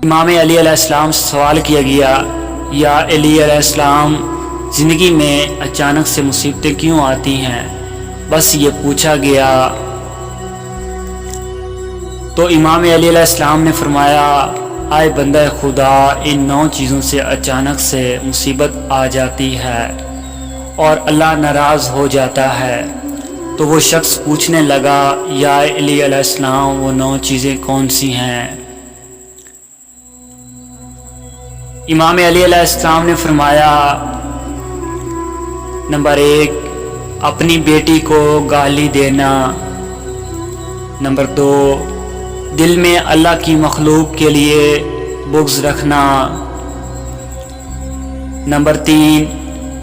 امام علی علیہ السلام سے سوال کیا گیا، یا علی علیہ السلام، زندگی میں اچانک سے مصیبتیں کیوں آتی ہیں؟ بس یہ پوچھا گیا تو امام علی علیہ السلام نے فرمایا، آئے بندہ خدا، ان 9 چیزوں سے اچانک سے مصیبت آ جاتی ہے اور اللہ ناراض ہو جاتا ہے۔ تو وہ شخص پوچھنے لگا، یا علی علیہ السلام، وہ 9 چیزیں کون سی ہیں؟ امام علی علیہ السلام نے فرمایا، نمبر 1، اپنی بیٹی کو گالی دینا۔ نمبر 2، دل میں اللہ کی مخلوق کے لیے بغض رکھنا۔ نمبر 3،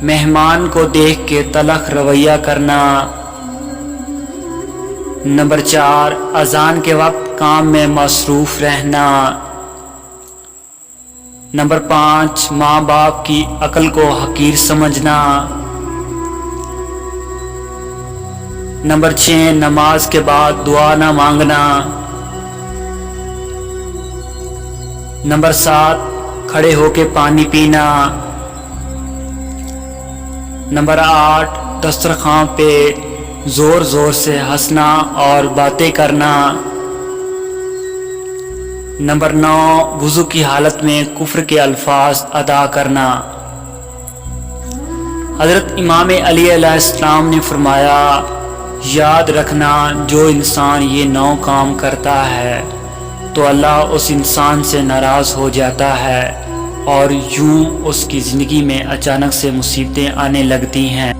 مہمان کو دیکھ کے تلخ رویہ کرنا۔ نمبر 4، اذان کے وقت کام میں مصروف رہنا۔ نمبر 5، ماں باپ کی عقل کو حقیر سمجھنا۔ نمبر 6، نماز کے بعد دعا نہ مانگنا۔ نمبر 7، کھڑے ہو کے پانی پینا۔ نمبر 8، دسترخوان پہ زور زور سے ہنسنا اور باتیں کرنا۔ نمبر 9، وضو کی حالت میں کفر کے الفاظ ادا کرنا۔ حضرت امام علی علیہ السلام نے فرمایا، یاد رکھنا، جو انسان یہ 9 کام کرتا ہے تو اللہ اس انسان سے ناراض ہو جاتا ہے اور یوں اس کی زندگی میں اچانک سے مصیبتیں آنے لگتی ہیں۔